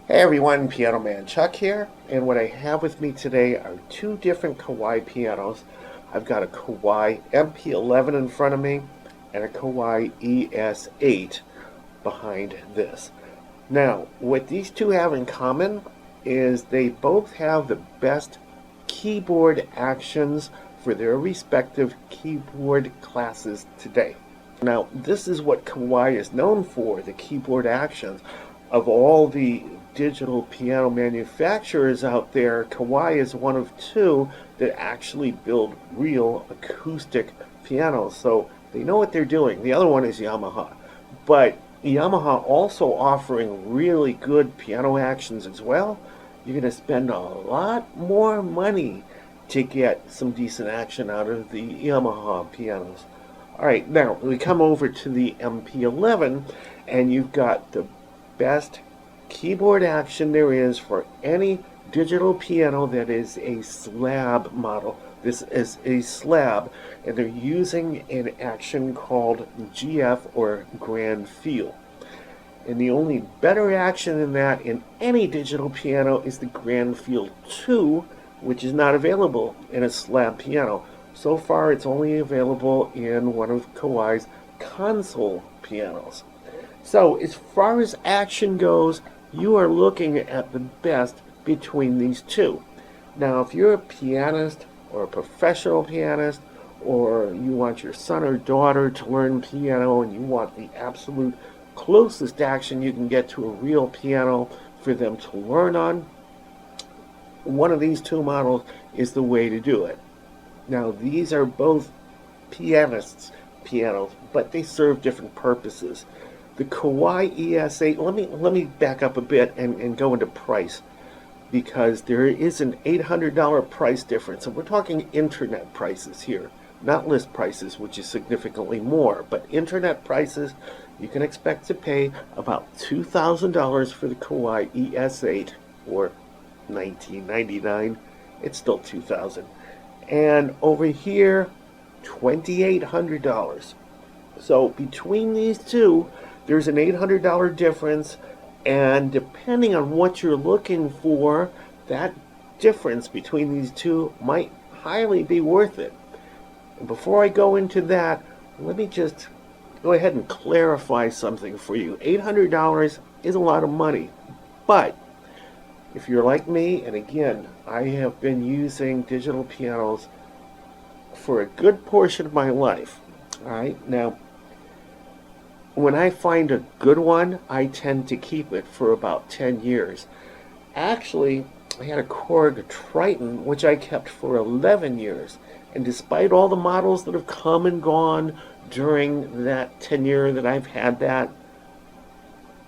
Hey everyone, Piano Man Chuck here, and what I have with me today are two different Kawai pianos. I've got a Kawai MP11 in front of me and a Kawai ES8 behind this. Now, what these two have in common is they both have the best keyboard actions for their respective keyboard classes today. Now, this is what Kawai is known for, the keyboard actions. Of all the digital piano manufacturers out there, Kawai is one of two that actually build real acoustic pianos. So they know what they're doing. The other one is Yamaha. But Yamaha also offering really good piano actions as well. You're going to spend a lot more money to get some decent action out of the Yamaha pianos. Alright, now we come over to the MP11 and you've got the best keyboard action there is for any digital piano that is a slab model. This is a slab, and they're using an action called GF or Grand Feel. And the only better action than that in any digital piano is the Grand Feel 2, which is not available in a slab piano. So far, it's only available in one of Kawai's console pianos. So as far as action goes, you are looking at the best between these two. Now, if you're a pianist or a professional pianist, or you want your son or daughter to learn piano and you want the absolute closest action you can get to a real piano for them to learn on, one of these two models is the way to do it. Now, these are both pianists' pianos, but they serve different purposes. The Kawai ES8, let me back up a bit and go into price, because there is an $800 price difference, and we're talking internet prices here, not list prices, which is significantly more, but internet prices. You can expect to pay about $2,000 for the Kawai ES8, or $19.99. It's still $2,000, and over here, $2,800. So between these two, there's an $800 difference, and depending on what you're looking for, that difference between these two might highly be worth it. And before I go into that, let me just go ahead and clarify something for you. $800 is a lot of money, but if you're like me, and again, I have been using digital pianos for a good portion of my life, all right? Now, when I find a good one, I tend to keep it for about 10 years. Actually, I had a Korg Triton, which I kept for 11 years. And despite all the models that have come and gone during that tenure that I've had that,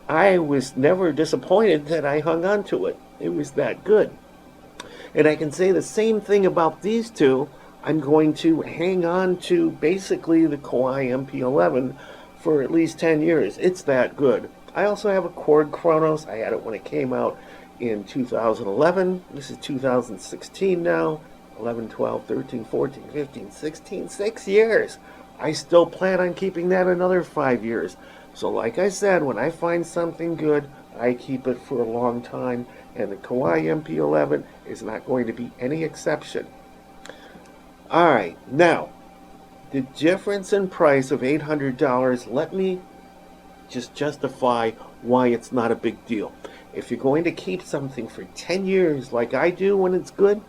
I was never disappointed that I hung on to it. It was that good. And I can say the same thing about these two. I'm going to hang on to basically the Kawai MP11 for at least 10 years. It's that good. I also have a Korg Kronos. I had it when it came out in 2011. This is 2016 now. 11, 12, 13, 14, 15, 16, 6 years. I still plan on keeping that another 5 years. So like I said, when I find something good, I keep it for a long time, and the Kawai MP11 is not going to be any exception. Alright, now, the difference in price of $800, let me just justify why it's not a big deal. If you're going to keep something for 10 years like I do when it's good,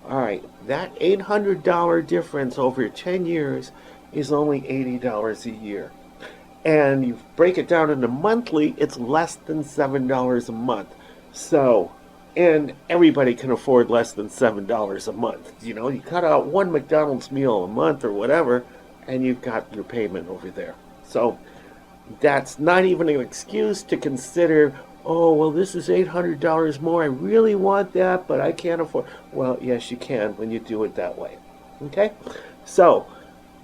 alright, that $800 difference over 10 years is only $80 a year. And you break it down into monthly, it's less than $7 a month. So, and everybody can afford less than $7 a month. You know, you cut out one McDonald's meal a month or whatever, and you've got your payment over there. So that's not even an excuse to consider, oh, well, this is $800 more. I really want that, but I can't afford. Well, yes, you can when you do it that way. Okay? So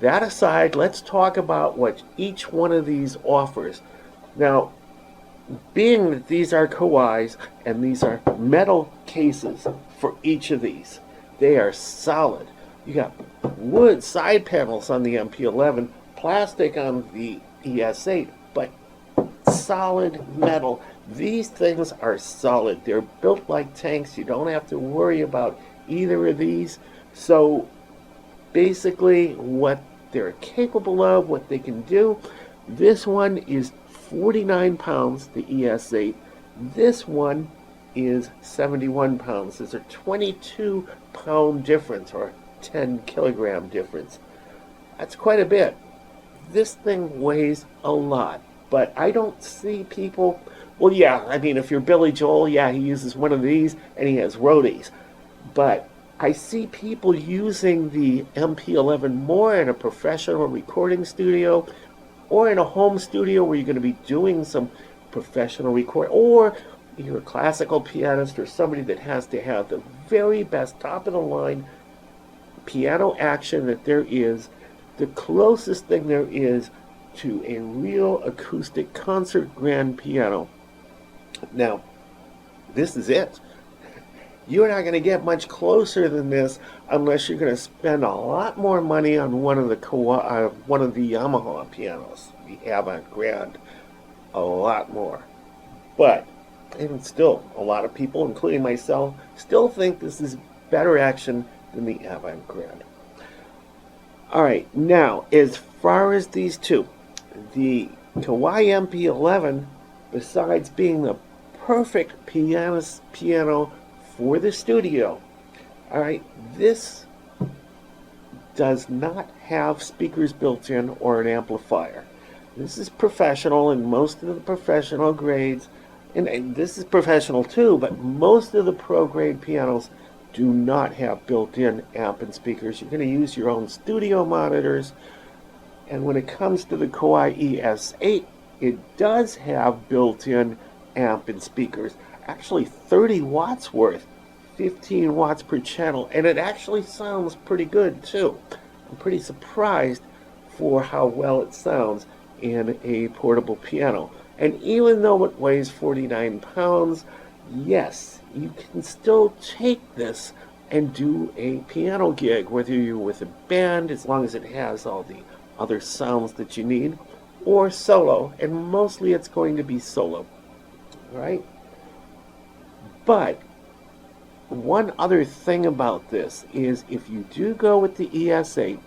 that aside, let's talk about what each one of these offers. Now, being that these are Kawais and these are metal cases for each of these, they are solid. You got wood side panels on the MP11, plastic on the ES8, but solid metal. These things are solid. They're built like tanks. You don't have to worry about either of these. So basically what they're capable of, what they can do, this one is 49 pounds, the ES8. This one is 71 pounds. There's a 22-pound difference, or 10 kilogram difference. That's quite a bit. This thing weighs a lot, but I don't see people, well, yeah, I mean, if you're Billy Joel, yeah, he uses one of these and he has roadies, but I see people using the MP11 more in a professional recording studio or in a home studio where you're going to be doing some professional recording, or you're a classical pianist or somebody that has to have the very best top-of-the-line piano action that there is, the closest thing there is to a real acoustic concert grand piano. Now, this is it. You're not going to get much closer than this unless you're going to spend a lot more money on one of the Yamaha pianos, the Avant Grand, a lot more. But even still, a lot of people, including myself, still think this is better action than the Avant Grand. Alright, now, as far as these two, the Kawai MP11, besides being the perfect piano for the studio, alright, this does not have speakers built in or an amplifier. This is professional, and most of the professional grades, and this is professional too, but most of the pro grade pianos do not have built-in amp and speakers. You're going to use your own studio monitors. And when it comes to the Kawai ES8, it does have built-in amp and speakers. Actually 30 watts worth, 15 watts per channel, and it actually sounds pretty good too. I'm pretty surprised for how well it sounds in a portable piano. And even though it weighs 49 pounds, yes, you can still take this and do a piano gig, whether you're with a band, as long as it has all the other sounds that you need, or solo, and mostly it's going to be solo, right? But one other thing about this is if you do go with the ES8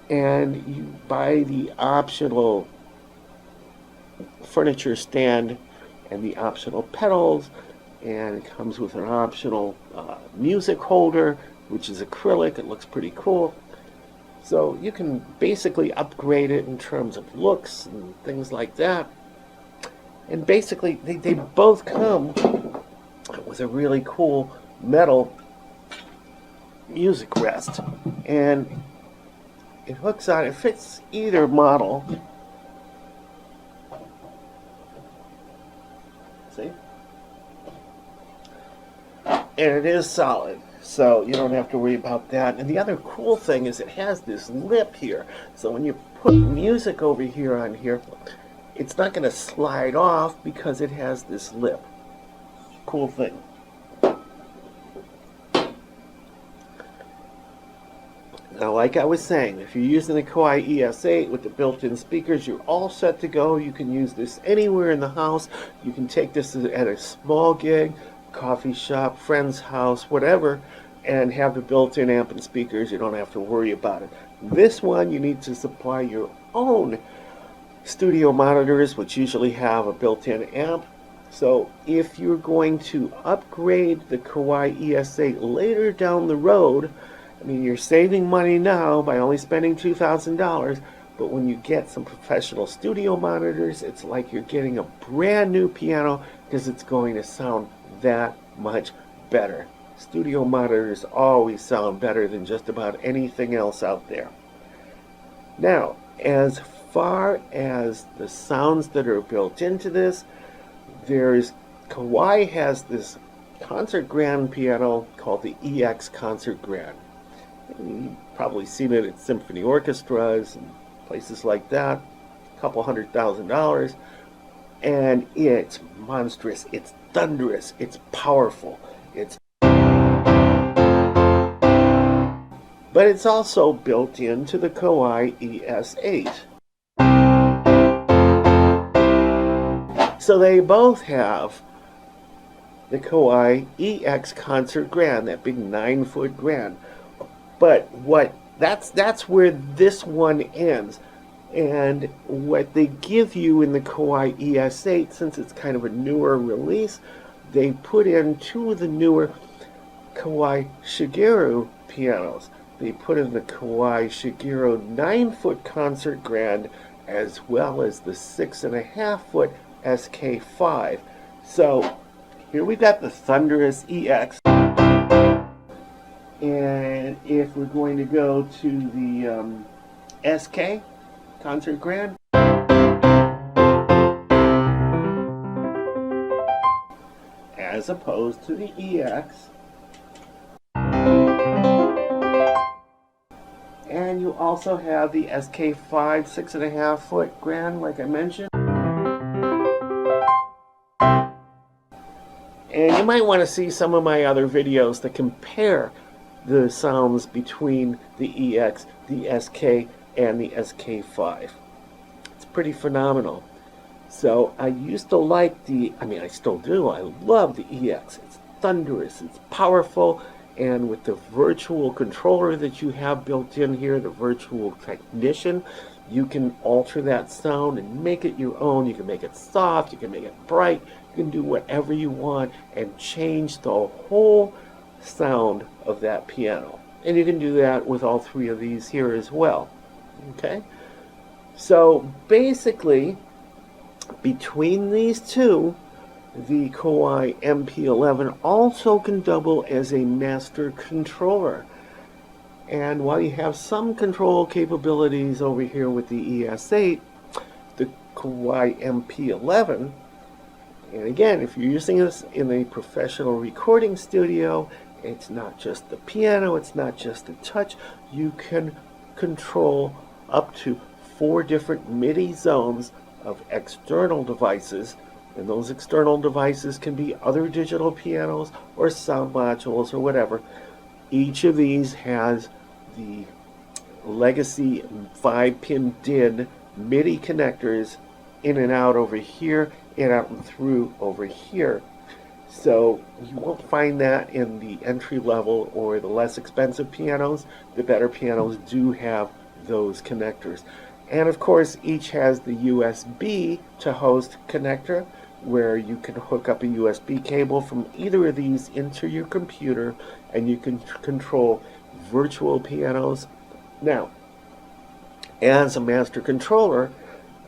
and you buy the optional furniture stand and the optional pedals, and it comes with an optional music holder, which is acrylic. It looks pretty cool. So you can basically upgrade it in terms of looks and things like that. And basically, they both come with a really cool metal music rest. And it hooks on, it fits either model. See? And it is solid, so you don't have to worry about that. And the other cool thing is it has this lip here, so when you put music over here on here, it's not going to slide off because it has this lip. Cool thing. Now, like I was saying, if you're using the Kawai ES8 with the built-in speakers, you're all set to go. You can use this anywhere in the house. You can take this at a small gig, coffee shop, friend's house, whatever, and have the built-in amp and speakers. You don't have to worry about it. This one, you need to supply your own studio monitors, which usually have a built-in amp. So if you're going to upgrade the Kawai ES8 later down the road, I mean, you're saving money now by only spending $2,000, but when you get some professional studio monitors, it's like you're getting a brand new piano because it's going to sound that much better. Studio monitors always sound better than just about anything else out there. Now, as far as the sounds that are built into this, Kawai has this concert grand piano called the EX Concert Grand. You've probably seen it at symphony orchestras and places like that, a couple $100,000, and it's monstrous, it's thunderous, it's powerful, but it's also built into the Kawai ES8. So they both have the Kawai EX Concert Grand, that big 9-foot grand. But that's where this one ends. And what they give you in the Kawai ES8, since it's kind of a newer release, they put in two of the newer Kawai Shigeru pianos. They put in the Kawai Shigeru 9-foot Concert Grand, as well as the 6.5-foot SK5. So here we've got the thunderous EX. And if we're going to go to the SK Concert Grand, as opposed to the EX. And you also have the SK5 6.5-foot grand, like I mentioned. And you might want to see some of my other videos that compare the sounds between the EX, the SK, and the SK5. It's pretty phenomenal. So I used to like I still do, I love the EX. It's thunderous, it's powerful, and with the virtual controller that you have built in here, the virtual technician, you can alter that sound and make it your own. You can make it soft, you can make it bright, you can do whatever you want and change the whole sound of that piano. And you can do that with all three of these here as well. Okay? So basically, between these two, the Kawai MP11 also can double as a master controller. And while you have some control capabilities over here with the ES8, the Kawai MP11, and again, if you're using this in a professional recording studio, it's not just the piano, it's not just the touch, you can control up to 4 different MIDI zones of external devices, and those external devices can be other digital pianos or sound modules or whatever. Each of these has the legacy 5-pin DIN MIDI connectors in and out over here and out and through over here. So you won't find that in the entry level or the less expensive pianos. The better pianos do have those connectors. And of course, each has the USB to host connector, where you can hook up a USB cable from either of these into your computer and you can control virtual pianos. Now, as a master controller,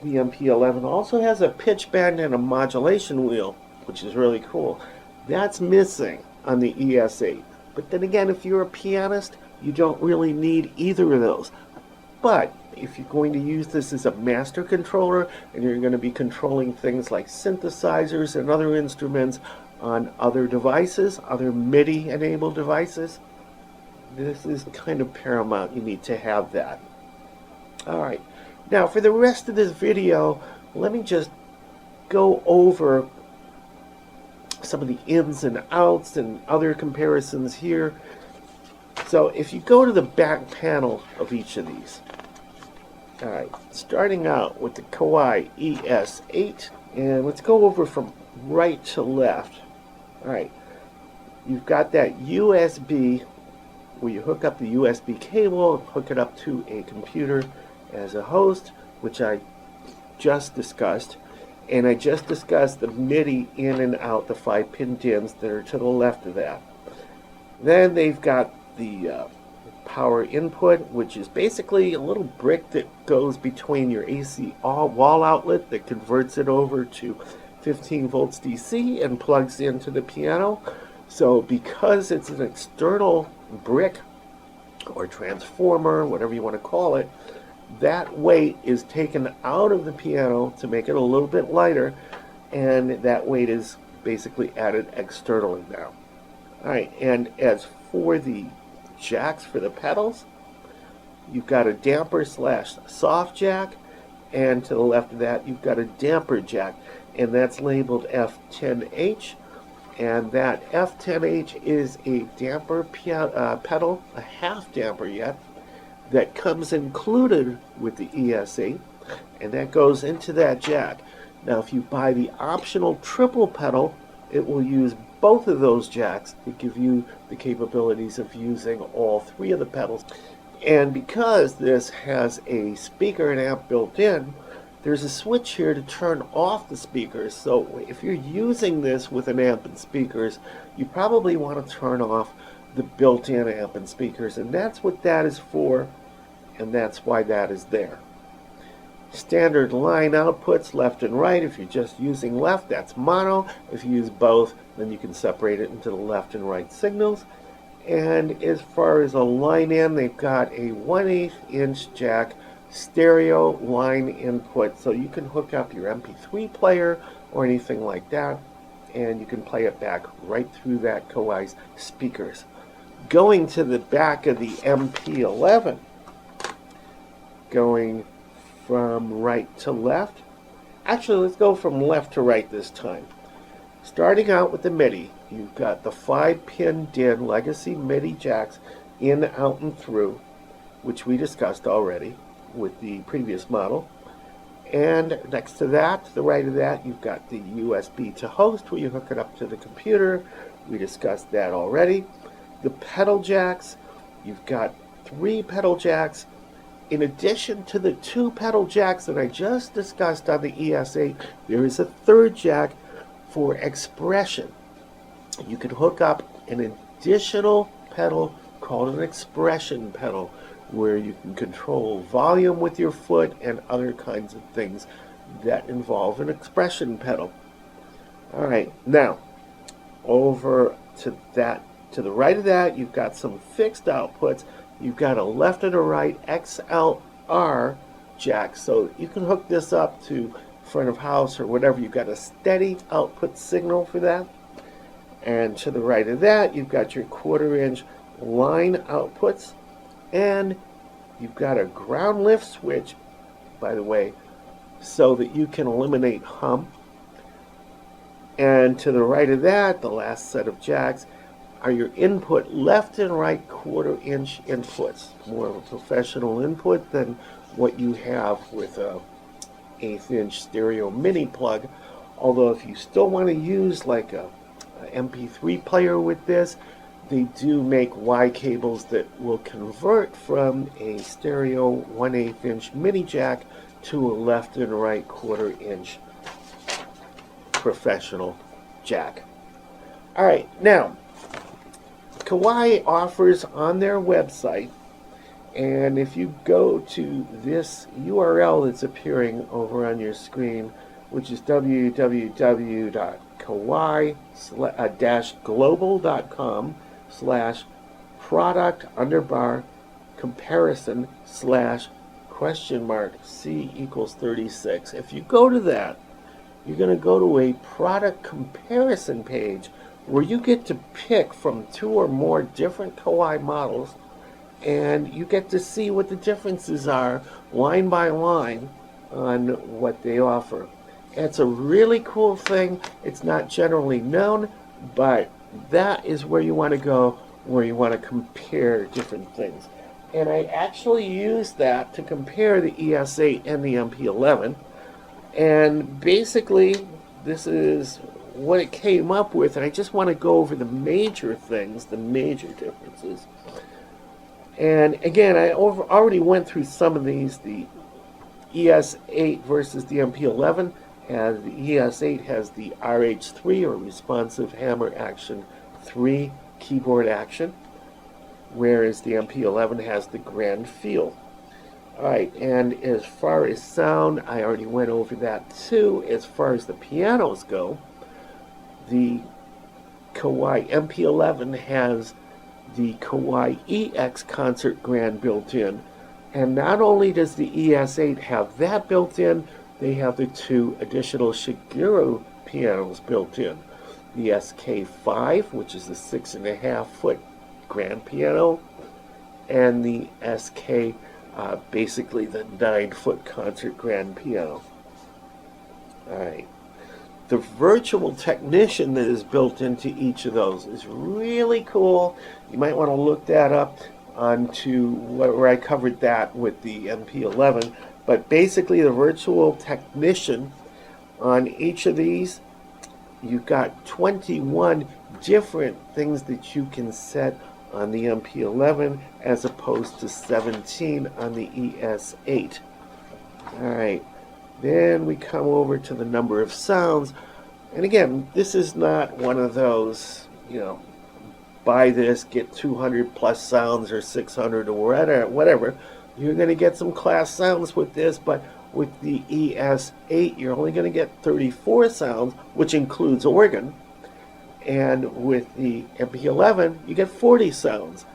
the MP11 also has a pitch bend and a modulation wheel, which is really cool. That's missing on the ES8. But then again, if you're a pianist, you don't really need either of those. But if you're going to use this as a master controller and you're going to be controlling things like synthesizers and other instruments on other devices, other MIDI enabled devices, this is kind of paramount. You need to have that. Alright, now for the rest of this video, let me just go over some of the ins and outs and other comparisons here. So if you go to the back panel of each of these, alright, starting out with the Kawai ES8, and let's go over from right to left. Alright, you've got that USB where you hook up the USB cable, hook it up to a computer as a host, which I just discussed. And I just discussed the MIDI in and out, the 5-pin DINs that are to the left of that. Then they've got the power input, which is basically a little brick that goes between your AC wall outlet that converts it over to 15 volts DC and plugs into the piano. So because it's an external brick or transformer, whatever you want to call it, that weight is taken out of the piano to make it a little bit lighter, and that weight is basically added externally now. Alright, and as for the jacks for the pedals, you've got a damper slash soft jack, and to the left of that you've got a damper jack, and that's labeled F10H, and that F10H is a damper pedal, a half damper yet, that comes included with the ES8, and that goes into that jack. Now if you buy the optional triple pedal, it will use both of those jacks to give you the capabilities of using all three of the pedals. And because this has a speaker and amp built in, there's a switch here to turn off the speakers. So if you're using this with an amp and speakers, you probably want to turn off the built-in amp and speakers, and that's what that is for, and that's why that is there. Standard line outputs, left and right. If you're just using left, that's mono. If you use both, then you can separate it into the left and right signals. And as far as a line in, they've got a 1/8 inch jack stereo line input, so you can hook up your MP3 player or anything like that, and you can play it back right through that Kawai's speakers. Going to the back of the MP11, going from right to left. Actually, let's go from left to right this time. Starting out with the MIDI, you've got the 5-pin DIN legacy MIDI jacks in, out, and through, which we discussed already with the previous model. And next to that, to the right of that, you've got the USB to host where you hook it up to the computer. We discussed that already. The pedal jacks, you've got 3 pedal jacks. In addition to the 2 pedal jacks that I just discussed on the ES8, there is a 3rd jack for expression. You can hook up an additional pedal called an expression pedal, where you can control volume with your foot and other kinds of things that involve an expression pedal. Alright, now over to the right of that, you've got some fixed outputs. You've got a left and a right XLR jack, so you can hook this up to front of house or whatever. You've got a steady output signal for that. And to the right of that, you've got your 1/4 inch line outputs, and you've got a ground lift switch, by the way, so that you can eliminate hum. And to the right of that, the last set of jacks are your input left and right 1/4 inch inputs. More of a professional input than what you have with a 1/8 inch stereo mini plug. Although if you still want to use like a MP3 player with this, they do make Y cables that will convert from a stereo 1/8 inch mini jack to a left and right 1/4 inch professional jack. Alright, now Kawai offers on their website, and if you go to this URL that's appearing over on your screen, which is www.kawai/product_comparison/?C=36. If you go to that, you're going to go to a product comparison page where you get to pick from 2 or more different Kawai models, and you get to see what the differences are line by line on what they offer. It's a really cool thing. It's not generally known, but that is where you want to go, where you want to compare different things. And I actually used that to compare the ES8 and the MP11, and basically this is what it came up with, and I just want to go over the major things, the major differences. And again, I already went through some of these. The ES8 versus the MP11, and the ES8 has the RH3, or Responsive Hammer Action 3 keyboard action, whereas the MP11 has the Grand Feel. Alright, and as far as sound, I already went over that too. As far as the pianos go, the Kawai MP11 has the Kawai EX Concert Grand built in, and not only does the ES8 have that built in, they have the 2 additional Shigeru pianos built in. The SK5, which is the 6.5 foot grand piano, and the SK, basically the 9 foot concert grand piano. Alright. The virtual technician that is built into each of those is really cool. You might want to look that up onto where I covered that with the MP11. But basically the virtual technician On each of these, you've got 21 different things that you can set on the MP11 as opposed to 17 on the ES8. Alright, then we come over to the number of sounds. And again, this is not one of those, buy this, get 200 plus sounds or 600 or whatever. You're going to get some class sounds with this, but with the ES8, you're only going to get 34 sounds, which includes organ. And with the MP11, you get 40 sounds.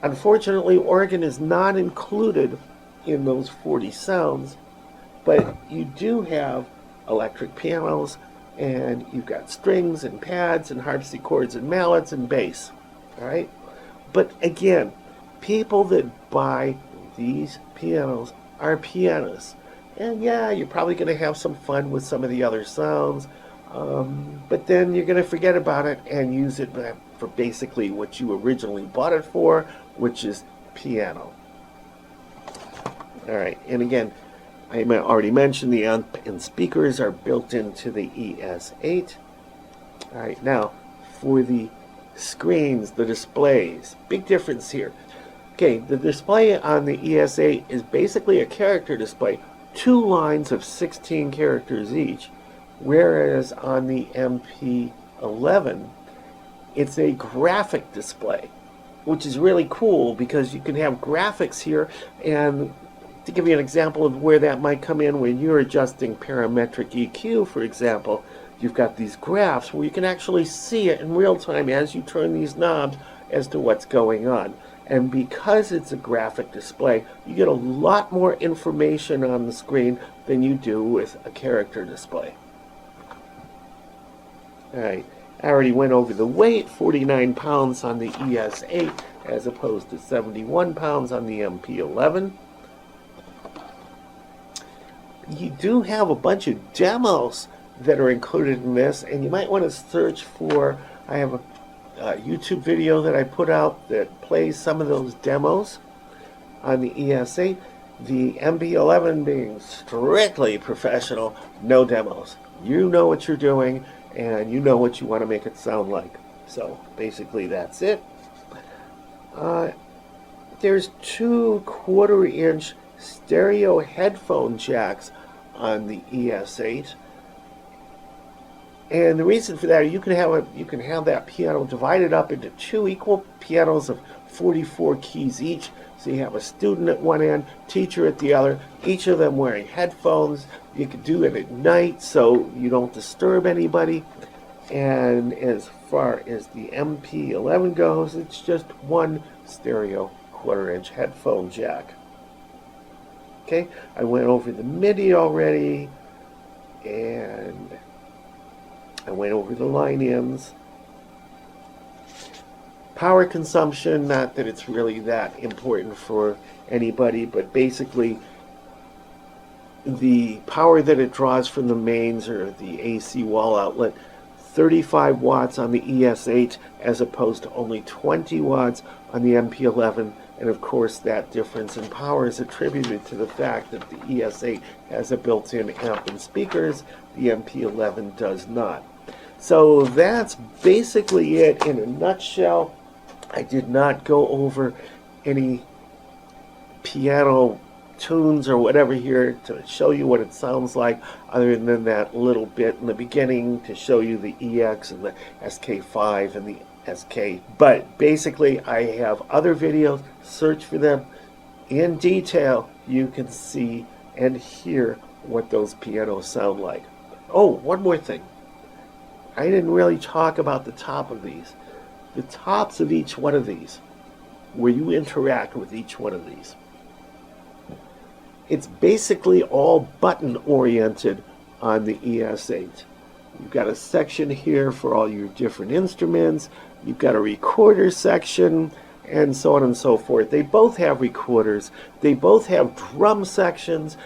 Unfortunately, organ is not included in those 40 sounds, but you do have electric pianos, and you've got strings and pads and harpsichords and mallets and bass. All right? But again, people that buy these pianos are pianists. And yeah, you're probably going to have some fun with some of the other sounds, but then you're going to forget about it and use it for basically what you originally bought it for, which is piano. All right, and again, I already mentioned the amp and speakers are built into the ES8. All right, now for the screens, the displays, big difference here. Okay, the display on the ES8 is basically a character display, 2 lines of 16 characters each, whereas on the MP11, it's a graphic display, which is really cool because you can have graphics here. And to give you an example of where that might come in, when you're adjusting parametric EQ, for example, you've got these graphs where you can actually see it in real time as you turn these knobs as to what's going on. And because it's a graphic display, you get a lot more information on the screen than you do with a character display. Alright, I already went over the weight, 49 pounds on the ES8 as opposed to 71 pounds on the MP11. You do have a bunch of demos that are included in this, and you might want to search for, I have a YouTube video that I put out that plays some of those demos on the ES8. The MP11 being strictly professional, no demos. You know what you're doing, and you know what you want to make it sound like. So basically that's it. There's 2 1/4-inch stereo headphone jacks on the ES8. And the reason for that, you can have that piano divided up into 2 equal pianos of 44 keys each. So you have a student at one end, teacher at the other, each of them wearing headphones. You can do it at night so you don't disturb anybody. And as far as the MP11 goes, it's just 1 stereo 1/4-inch headphone jack. Okay, I went over the MIDI already, and I went over the line-ins. Power consumption, not that it's really that important for anybody, but basically the power that it draws from the mains or the AC wall outlet, 35 watts on the ES8 as opposed to only 20 watts on the MP11. And of course that difference in power is attributed to the fact that the ES8 has a built-in amp and speakers, the MP11 does not. So that's basically it in a nutshell. I did not go over any piano tunes or whatever here to show you what it sounds like, other than that little bit in the beginning to show you the EX and the SK5 and the SK. But basically I have other videos, search for them in detail. You can see and hear what those pianos sound like. Oh, one more thing. I didn't really talk about the top of these. The tops of each one of these, where you interact with each one of these. It's basically all button oriented on the ES8. You've got a section here for all your different instruments. You've got a recorder section, and so on and so forth. They both have recorders. They both have drum sections.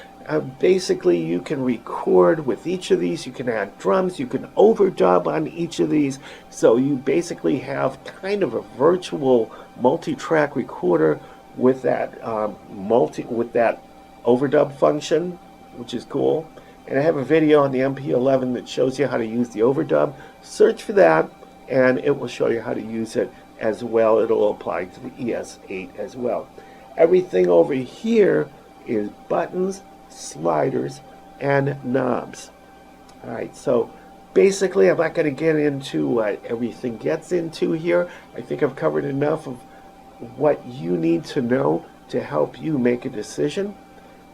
Basically, you can record with each of these. You can add drums. You can overdub on each of these. So you basically have kind of a virtual multi-track recorder with that overdub function, which is cool. And I have a video on the MP11 that shows you how to use the overdub. Search for that, and it will show you how to use it as well. It'll apply to the ES8 as well. Everything over here is buttons, sliders, and knobs. Alright, so basically I'm not going to get into what everything gets into here. I think I've covered enough of what you need to know to help you make a decision.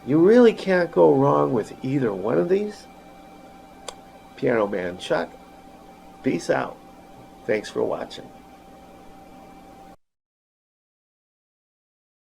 You really can't go wrong with either one of these. Piano Man Chuck, peace out. Thanks for watching.